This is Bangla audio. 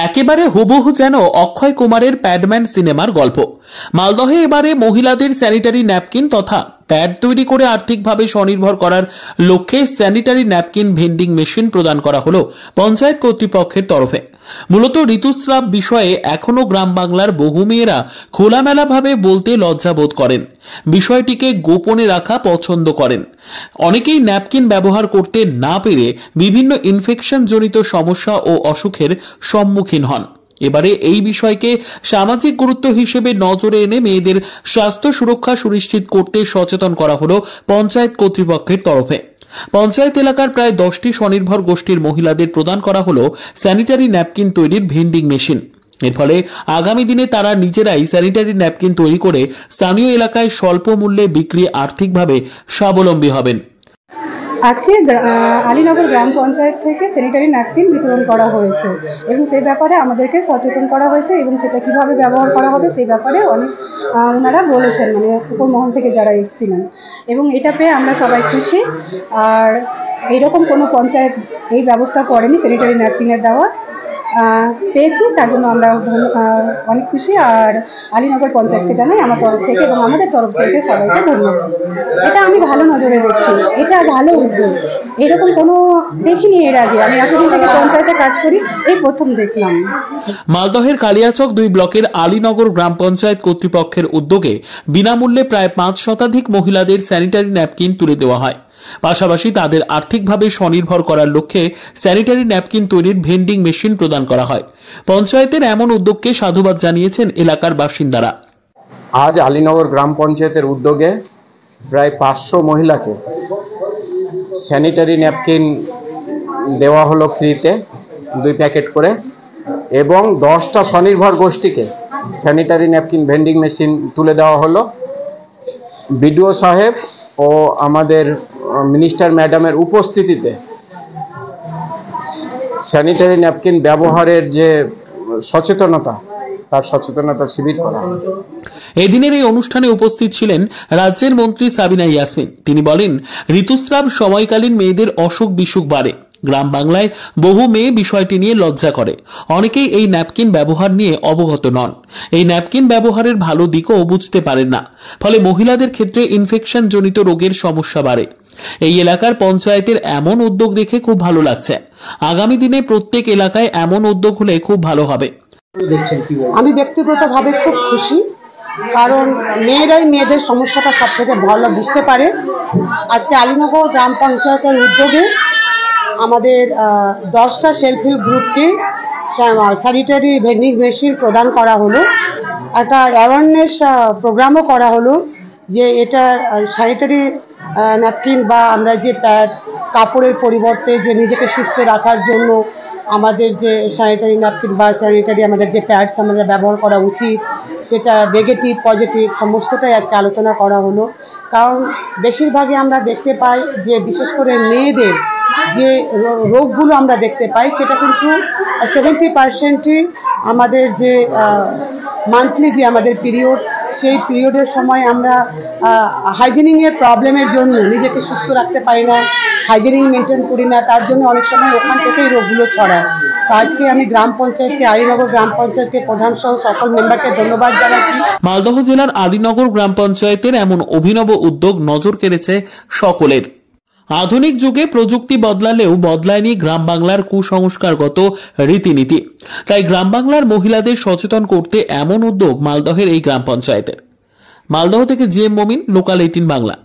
একেবারে হুবহু যেন অক্ষয় কুমারের প্যাডম্যান সিনেমার গল্প। মালদহে এবারে মহিলাদের স্যানিটারি ন্যাপকিন তথা প্যাড তৈরি করে আর্থিকভাবে স্বনির্ভর করার লক্ষ্যে স্যানিটারি ন্যাপকিন ভেন্ডিং মেশিন প্রদান করা হলো পঞ্চায়েত কর্তৃপক্ষের তরফে। মূলত ঋতুস্রাব বিষয়ে এখনো গ্রাম বাংলার বহু মেয়েরা খোলামেলাভাবে বলতে লজ্জাবোধ করেন, বিষয়টিকে গোপনে রাখা পছন্দ করেন। অনেকেই ন্যাপকিন ব্যবহার করতে না পেরে বিভিন্ন ইনফেকশন জনিত সমস্যা ও অসুখের সম্মুখীন হন। এবারে এই বিষয়কে সামাজিক গুরুত্ব হিসেবে নজরে এনে মেয়েদের স্বাস্থ্য সুরক্ষা সুনিশ্চিত করতে সচেতন করা হলো পঞ্চায়েত কর্তৃপক্ষের তরফে। পঞ্চায়েত এলাকার প্রায় 10টি স্বনির্ভর গোষ্ঠীর মহিলাদের প্রদান করা হলো স্যানিটারি ন্যাপকিন তৈরির ভেন্ডিং মেশিন। এর ফলে আগামী দিনে তারা নিজেরাই স্যানিটারি ন্যাপকিন তৈরি করে স্থানীয় এলাকায় স্বল্প মূল্যে বিক্রি আর্থিকভাবে স্বাবলম্বী হবেন। আজকে আলীনগর গ্রাম পঞ্চায়েত থেকে স্যানিটারি ন্যাপকিন বিতরণ করা হয়েছে এবং সেই ব্যাপারে আমাদেরকে সচেতন করা হয়েছে এবং সেটা কিভাবে ব্যবহার করা হবে সেই ব্যাপারে অনেক ওনারা বলেছেন, মানে উপর মহল থেকে যারা এসেছিলেন, এবং এটা পেয়ে আমরা সবাই খুশি। আর এইরকম কোনো পঞ্চায়েত এই ব্যবস্থা করেনি স্যানিটারি ন্যাপকিনের দেওয়া, পেয়েছি, তার জন্য আমরা অনেক খুশি। আর আলীনগর পঞ্চায়েতকে জানাই আমার তরফ থেকে এবং আমাদের তরফ থেকে সবাইকে ধন্যবাদ। এটা আমি ভালো নজরে দেখছি, এটা ভালো উদ্যোগ, এরকম কোনো দেখিনি এর আগে। আমি এতদিন থেকে পঞ্চায়েতে কাজ করি, এই প্রথম দেখলাম। মালদহের কালিয়াচক 2 ব্লকের আলীনগর গ্রাম পঞ্চায়েত কর্তৃপক্ষের উদ্যোগে বিনামূল্যে প্রায় 5 শতাধিক মহিলাদের স্যানিটারি ন্যাপকিন তুলে দেওয়া হয়। পাশাপাশি তাদের আর্থিকভাবে স্বনির্ভর করার লক্ষ্যে স্যানিটারি ন্যাপকিন তৈরির ভেন্ডিং মেশিন প্রদান করা হয়। পঞ্চায়েতের এমন উদ্যোগকে সাধুবাদ জানিয়েছেন এলাকার বাসিন্দারা। আজ আলীনগর গ্রাম পঞ্চায়েতের উদ্যোগে প্রায় 500 মহিলাকে স্যানিটারি ন্যাপকিন দেওয়া হলো ফ্রিতে 2 প্যাকেট করে, এবং 10টা স্বনির্ভর গোষ্ঠীকে স্যানিটারি ন্যাপকিন ভেন্ডিং মেশিন তুলে দেওয়া হলো। বিডিও সাহেব ও আমাদের মিনিস্টার ম্যাডামের উপস্থিতিতে স্যানিটারি ন্যাপকিন ব্যবহারের যে সচেতনতা, তার সচেতনতা শিবির করা। এদিনের এই অনুষ্ঠানে উপস্থিত ছিলেন রাজ্যের মন্ত্রী সাবিনা ইয়াসমিন। তিনি বলেন, ঋতুস্রাব সময়কালীন মেয়েদের অসুখ বিসুখ বাড়ে। গ্রাম বাংলায় বহু মেয়ে বিষয়টি নিয়ে লজ্জা করে। অনেকেই এই ন্যাপকিন ব্যবহার নিয়ে অবগত নন। এই ন্যাপকিন ব্যবহারের ভালো দিকও বুঝতে পারেন না, ফলে মহিলাদের ক্ষেত্রে ইনফেকশন জনিত রোগের সমস্যা বাড়ে। এই এলাকার পঞ্চায়েতের এমন উদ্যোগ দেখে খুব ভালো লাগছে। আগামী দিনে প্রত্যেক এলাকায় এমন উদ্যোগ হলে খুব ভালো হবে। আমি ব্যক্তিগতভাবে খুব খুশি, কারণ মেয়েরাই মেয়েদের সমস্যাটা সব থেকে ভালো বুঝতে পারে। আজকে আলীনগর গ্রাম পঞ্চায়েতের উদ্যোগে আমাদের 10টা সেলফ হেল্প গ্রুপকে স্যানিটারি ভেন্ডিং মেশিন প্রদান করা হলো। একটা অ্যাওয়ারনেস প্রোগ্রামও করা হলো যে এটা স্যানিটারি ন্যাপকিন বা আমরা যে প্যাড, কাপড়ের পরিবর্তে যে নিজেকে সুস্থ রাখার জন্য আমাদের যে স্যানিটারি ন্যাপকিন বা স্যানিটারি আমাদের যে প্যাডস আমরা ব্যবহার করা উচিত, সেটা নেগেটিভ পজিটিভ সমস্তটাই আজকে আলোচনা করা হলো। কারণ বেশিরভাগই আমরা দেখতে পাই যে বিশেষ করে মেয়েদের যে রোগগুলো আমরা দেখতে পাই সেটা কিন্তু 70%ই আমাদের যে মান্থলি যে আমাদের পিরিয়ড, সেই পিরিয়ডের সময় আমরা হাইজিনিংয়ের প্রবলেমের জন্য নিজেকে সুস্থ রাখতে পারি না, হাইজিনিং মেনটেন করি না, তার জন্য অনেক সময় ওখান থেকেই রোগগুলো ছড়ায়। তো আজকে আমি গ্রাম পঞ্চায়েতকে, আলীনগর গ্রাম পঞ্চায়েতকে প্রধান সহ সকল মেম্বারকে ধন্যবাদ জানাচ্ছি। মালদহ জেলার আলীনগর গ্রাম পঞ্চায়েতের এমন অভিনব উদ্যোগ নজর কেড়েছে সকলের। আধুনিক যুগে প্রযুক্তি বদলালেও বদলায়নি গ্রাম বাংলার কুসংস্কারগত রীতিনীতি। তাই গ্রাম বাংলার মহিলাদের সচেতন করতে এমন উদ্যোগ মালদহের এই গ্রাম পঞ্চায়েতের। মালদহ থেকে জিএম মমিন, লোকাল 18 বাংলা।